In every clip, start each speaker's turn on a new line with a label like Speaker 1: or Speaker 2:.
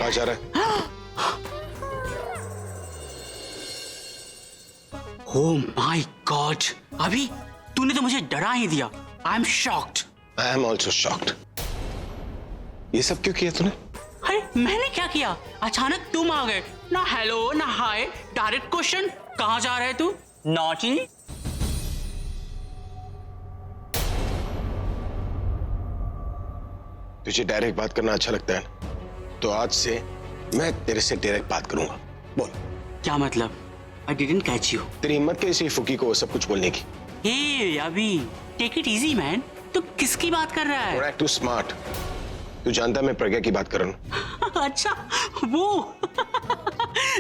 Speaker 1: कहाँ जा रहा है?
Speaker 2: ओह माय गॉड, अभी तूने तो मुझे डरा ही दिया। I am shocked.
Speaker 1: I am also shocked. ये सब क्यों किया तूने?
Speaker 2: अरे मैंने क्या किया? अचानक तुम आ गए, ना हेलो ना हाय, डायरेक्ट क्वेश्चन, कहाँ जा रहे तू? नॉटी।
Speaker 1: तुझे डायरेक्ट बात करना अच्छा लगता है ना? तो आज से मैं तेरे से डायरेक्ट बात करूंगा। बोल।
Speaker 2: क्या मतलब? I didn't catch you.
Speaker 1: तेरी हिम्मत कैसी फुकी को सब कुछ बोलने की?
Speaker 2: हे अभी टेक इट इजी मैन। तू किसकी बात कर रहा है?
Speaker 1: Don't act too smart। तू जानता है मैं प्रज्ञा की बात कर रहा हूँ।
Speaker 2: अच्छा, वो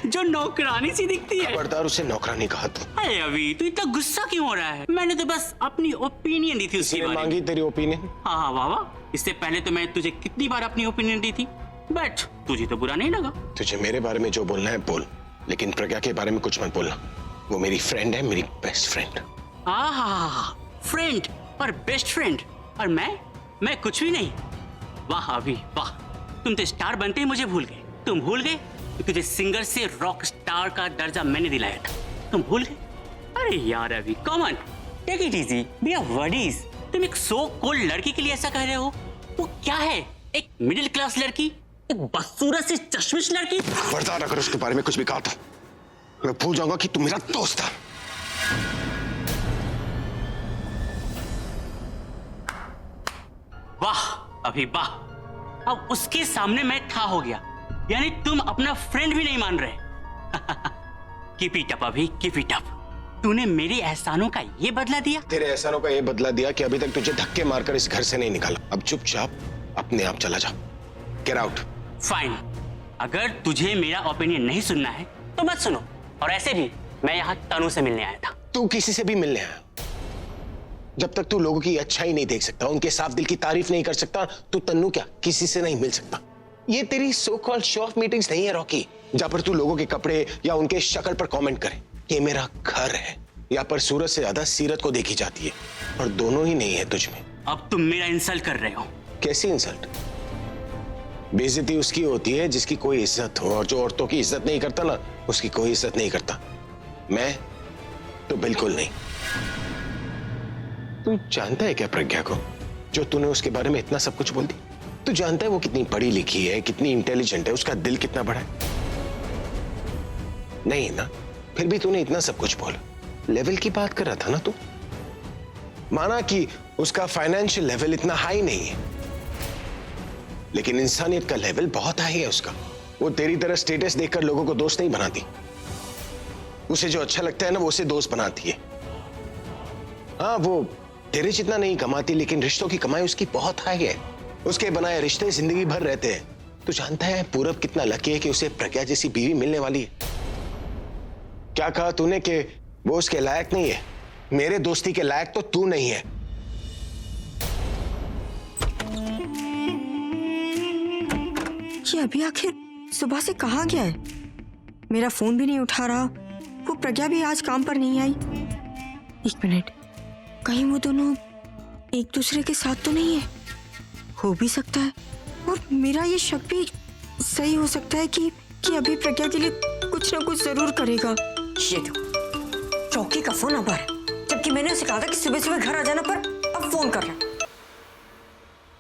Speaker 2: जो नौकरानी सी दिखती है।
Speaker 1: खबरदार उसे नौकरानी कहा तू।
Speaker 2: अरे अभी तू इतना गुस्सा क्यों हो रहा है? मैंने तो बस अपनी ओपिनियन दी थी उसके बारे में।
Speaker 1: मांगी तेरी ओपिनियन?
Speaker 2: हाँ वाह, इससे पहले तो मैं तुझे कितनी बार अपनी ओपिनियन दी थी, बट तुझे तो बुरा नहीं लगा।
Speaker 1: तुझे मेरे बारे में जो बोलना है बोल, लेकिन प्रज्ञा के बारे में कुछ मत बोलना। वो मेरी फ्रेंड है, मेरी बेस्ट फ्रेंड।
Speaker 2: आहा, फ्रेंड और बेस्ट फ्रेंड, और मैं कुछ भी नहीं। वाह अभी वाह, तुम तो स्टार बनते ही मुझे भूल गए। तुम भूल गए कि तुझे सिंगर से रॉक स्टार का दर्जा मैंने दिलाया था। तुम भूल गए? अरे यार अभी come on, take it easy, we are buddies. तुम एक सो कोल्ड लड़की के लिए ऐसा कह रहे हो? वो क्या है, एक मिडिल क्लास लड़की, एक बदसूरत सी चश्मिश लड़की।
Speaker 1: खबरदार अगर उसके बारे में कुछ भी कहा था, मैं भूल जाऊंगा कि तू मेरा दोस्त था।
Speaker 2: वाह अभी वाह, अब उसके सामने मैं था हो गया, यानी तुम अपना फ्रेंड भी नहीं मान रहे। कीप इट अप अभी, कीप इट अप। तूने मेरे एहसानों का ये बदला दिया?
Speaker 1: तेरे एहसानों का ये बदला दिया कि अभी तक तुझे धक्के मारकर इस घर से नहीं निकाला। अब चुपचाप अपने आप चला जा। Get out.
Speaker 2: फाइन, अगर तुझे मेरा ओपिनियन नहीं सुनना है तो मत सुनो। और ऐसे भी मैं यहाँ तनु से मिलने आया था।
Speaker 1: तू किसी से भी मिलने आया? जब तक तू लोगों की अच्छाई नहीं देख सकता, उनके साफ दिल की तारीफ नहीं कर सकता, तू तन्नू क्या किसी से नहीं मिल सकता। ये तेरी so called show off meetings नहीं है रॉकी, जहां पर तू लोगों के कपड़े या उनके शक्ल पर कमेंट करे। ये मेरा घर है, यहाँ पर सूरत से ज्यादा सीरत को देखी जाती है, और दोनों ही नहीं है तुझ में।
Speaker 2: अब तुम मेरा इंसल्ट कर रहे हो।
Speaker 1: कैसी इंसल्ट? बेइज्जती उसकी होती है जिसकी कोई इज्जत हो, और जो औरतों की इज्जत नहीं करता ना, उसकी कोई इज्जत नहीं करता। मैं तो बिल्कुल नहीं। तू जानता है क्या प्रज्ञा को, जो तूने उसके बारे में इतना सब कुछ बोल दी? तू जानता है वो कितनी पढ़ी लिखी है, कितनी इंटेलिजेंट है, उसका दिल कितना बड़ा है? नहीं ना, फिर भी तूने इतना सब कुछ बोला। लेवल की बात कर रहा था ना तू। माना कि उसका फाइनेंशियल लेवल इतना हाई नहीं है, लेकिन इंसानियत का लेवल बहुत हाई है उसका। वो तेरी तरह स्टेटस देखकर लोगों को दोस्त नहीं बनाती। उसे जो अच्छा लगता है ना, वो उसे दोस्त बनाती है। हाँ, वो तेरे जितना नहीं कमाती, लेकिन रिश्तों की कमाई उसकी बहुत हाई है। उसके बनाए रिश्ते जिंदगी भर रहते हैं। तू जानता है पूरब कितना लकी है कि उसे प्रज्ञा जैसी बीवी मिलने वाली है। क्या कहा तूने कि वो उसके लायक नहीं है? मेरे दोस्ती के लायक तो तू नहीं है।
Speaker 3: ये अभी आखिर सुबह से कहाँ गया है? मेरा फोन भी नहीं उठा रहा, वो प्रज्ञा भी आज काम पर नहीं आई। एक मिनट, कहीं वो दोनों एक दूसरे के साथ तो नहीं है? हो भी सकता है, और मेरा ये शक भी सही हो सकता है कि अभी प्रज्ञा के लिए कुछ ना कुछ जरूर करेगा। ये देखो, चौकी का फोन अब आ रहा है, जबकि मैंने उसे कहा था कि सुबह सुबह घर आ जाना, पर अब फोन कर रहा है।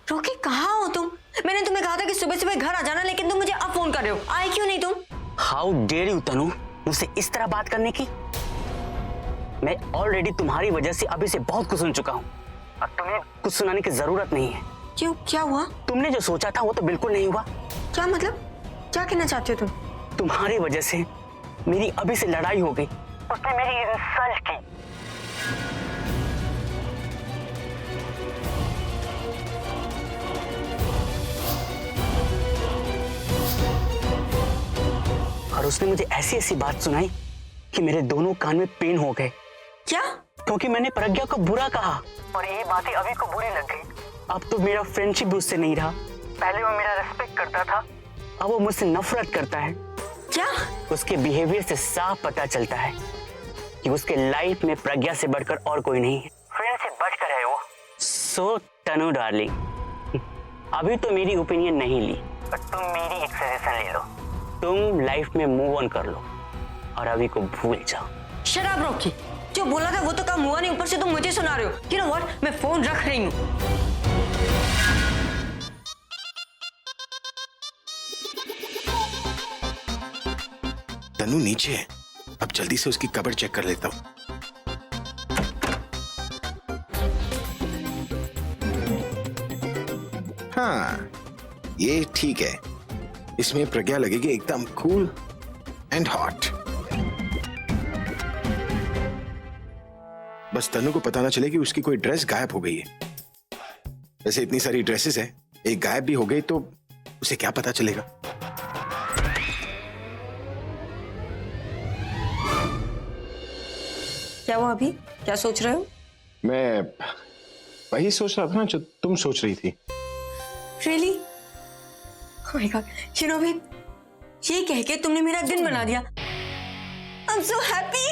Speaker 3: रोकी, कहाँ हो तुम? मैंने तुम्हें कहा था कि सुबह सुबह घर आ जाना, लेकिन तुम मुझे अब फोन कर रहे हो। आए क्यों नहीं तुम?
Speaker 2: हाउ डेयर यू तनु, मुझसे इस तरह बात करने की? मैं ऑलरेडी तुम्हारी वजह से अभी से बहुत कुछ सुन चुका हूँ, अब तुम्हें कुछ सुनाने की जरूरत नहीं है।
Speaker 3: क्यों, क्या हुआ?
Speaker 2: तुमने जो सोचा था वो तो बिल्कुल नहीं हुआ।
Speaker 3: क्या मतलब? क्या कहना चाहते हो तुम?
Speaker 2: तुम्हारी वजह से मेरी अभी से लड़ाई हो गई, उसने मेरी इंसल्ट की। और उसने मुझे ऐसी ऐसी बात सुनाई कि मेरे दोनों कान में पेन हो गए।
Speaker 3: क्या?
Speaker 2: क्योंकि मैंने प्रज्ञा को बुरा कहा, और ये बातें अभी को बुरी लग गई। अब तो मेरा फ्रेंडशिप भी उससे नहीं रहा। पहले वो मेरा रिस्पेक्ट करता था, अब वो मुझसे नफरत करता है।
Speaker 3: क्या?
Speaker 2: उसके बिहेवियर से साफ पता चलता है कि उसके लाइफ में प्रज्ञा से बढ़कर और कोई नहीं है। फ्रेंड से बढ़कर है वो। सो तनु डार्लिंग, अभी तो मेरी ओपिनियन नहीं ली, पर तुम मेरी एक सजेशन ले लो। तुम लाइफ में मूव ऑन कर लो और अभी को भूल जाओ।
Speaker 3: शराब रॉकी, जो बोला था वो तो काम हुआ नहीं, ऊपर से तुम मुझे सुना रहे हो। You know what? मैं फोन रख रही हूँ।
Speaker 1: तनु नीचे है, अब जल्दी से उसकी कब्र चेक कर लेता हूँ। हाँ, ये ठीक है। इसमें प्रज्ञा लगेगी एकदम कूल एंड हॉट। बस तनु को पता ना चले कि उसकी कोई ड्रेस गायब हो गई है। वैसे इतनी सारी ड्रेसेस है, एक गायब भी हो गई तो उसे क्या पता चलेगा।
Speaker 3: क्या हुआ अभी? क्या सोच रहे हो?
Speaker 1: मैं वही सोच रहा था ना जो तुम सोच रही थी।
Speaker 3: Really? Oh my God. You know babe, ये कह के तुमने मेरा दिन बना दिया। I'm so happy.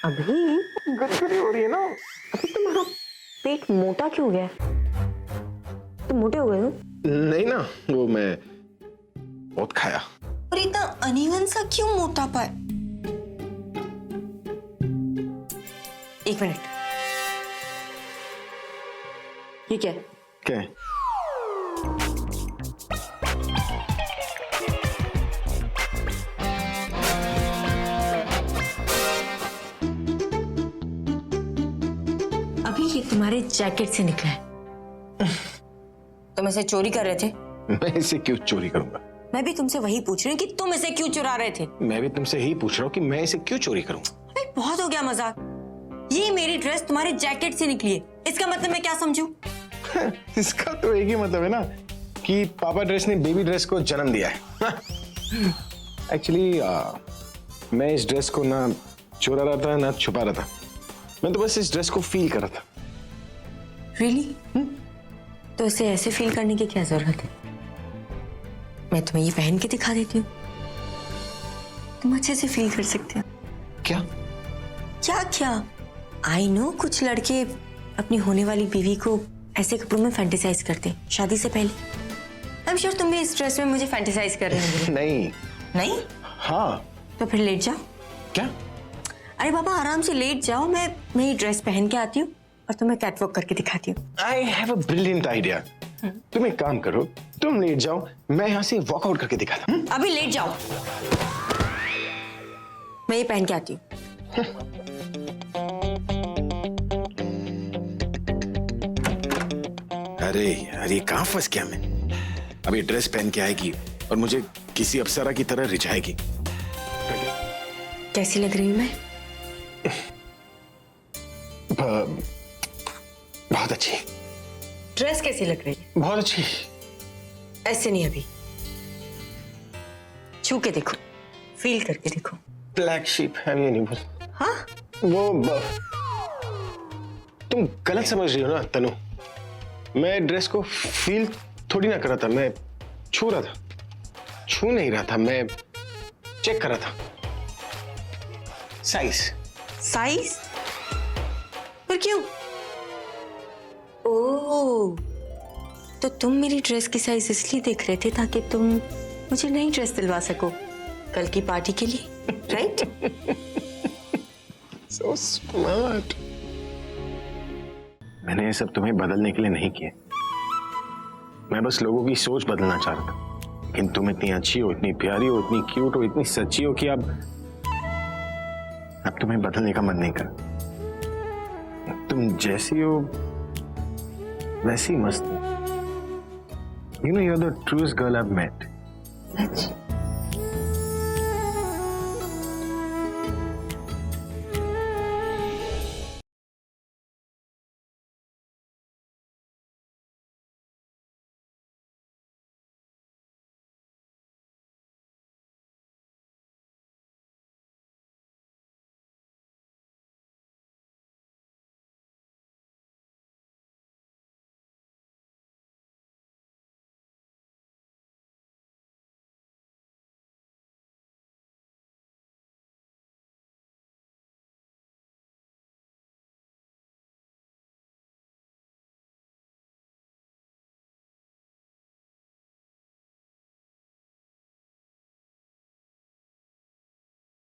Speaker 3: अभी
Speaker 1: गड़बड़ी हो रही है ना।
Speaker 3: अभी तुम्हारा पेट मोटा क्यों गया? तुम मोटे हो गए हो?
Speaker 1: नहीं ना, वो मैं बहुत खाया।
Speaker 3: और इतना अनइवन सा क्यों मोटापा है? एक मिनट, ये क्या है?
Speaker 1: क्या है?
Speaker 3: अभी ये तुम्हारे जैकेट से निकला है। तुम इसे चोरी कर रहे थे?
Speaker 1: मैं इसे क्यों चोरी करूंगा?
Speaker 3: मैं भी तुमसे वही पूछ रही हूँ कि तुम इसे क्यों चुरा रहे थे?
Speaker 1: मैं भी तुमसे ही पूछ रहा हूँ कि मैं इसे क्यों चोरी करूं?
Speaker 3: अरे बहुत हो गया मजाक। ये मेरी ड्रेस तुम्हारे जैकेट से निकली है, इसका मतलब मैं क्या समझूं?
Speaker 1: इसका तो एक ही मतलब है ना कि पापा ड्रेस ने बेबी ड्रेस को जन्म दिया है। एक्चुअली मैं इस ड्रेस को ना चुरा रहा था ना छुपा रहा था। मैं तो बस इस ड्रेस को फील कर रहा था।
Speaker 3: रियली? तो इसे ऐसे फील करने की क्या जरूरत है? मैं तुम्हें ये पहन के दिखा देती हूँ, तुम अच्छे से फील कर सकते हो।
Speaker 1: क्या?
Speaker 3: क्या क्या? आई नो, कुछ लड़के अपनी होने वाली बीवी को ऐसे कपड़ों में फैंटेसाइज करते हैं शादी से पहले। आई एम श्योर तुम भी इस ड्रेस में मुझे फैंटेसाइज कर रहे होंगे।
Speaker 1: नहीं।
Speaker 3: नहीं?
Speaker 1: हाँ।
Speaker 3: तो फिर लेट जाओ।
Speaker 1: क्या?
Speaker 3: अरे बाबा आराम से लेट जाओ, मैं ये ड्रेस पहन के आती हूँ और तुम्हें कैटवॉक करके दिखाती हूँ।
Speaker 1: I have a brilliant idea. तुम एक काम करो, तुम लेट जाओ, मैं यहाँ से वॉकआउट करके दिखाता हूँ।
Speaker 3: अभी लेट जाओ, मैं ये पहन के आती हूँ।
Speaker 1: अरे यार, ये कहाँ फंस गया मैं? अब ये ड्रेस पहन के आएगी और मुझे किसी अप्सरा की तरह रिझाएगी।
Speaker 3: कैसी लग रही हूँ मैं?
Speaker 1: बहुत अच्छी।
Speaker 3: ड्रेस कैसी लग रही है?
Speaker 1: बहुत अच्छी।
Speaker 3: ऐसे नहीं, अभी छू के देखो, फील करके देखो।
Speaker 1: ब्लैक शीप है ये नहीं बोल।
Speaker 3: हाँ?
Speaker 1: तुम गलत समझ रही हो ना तनु। मैं ड्रेस को फील थोड़ी ना कर रहा था, मैं छू रहा था। छू नहीं रहा था, मैं चेक कर रहा था। साइज।
Speaker 3: साइज? पर क्यों? ओह, तो तुम मेरी ड्रेस की साइज इसलिए देख रहे थे ताकि तुम मुझे नई ड्रेस दिलवा सको कल की पार्टी के लिए, राइट?
Speaker 1: So smart. मैंने ये सब तुम्हें बदलने के लिए नहीं किया। मैं बस लोगों की सोच बदलना चाह रहा था। लेकिन तुम इतनी अच्छी हो, इतनी प्यारी हो, इतनी क्यूट हो, इतनी सच्ची हो कि अब तुम्हें बदलने का मन नहीं कर। तुम जैसी हो वैसी मस्त हो। You know, you're the truest girl I've met.
Speaker 3: Such?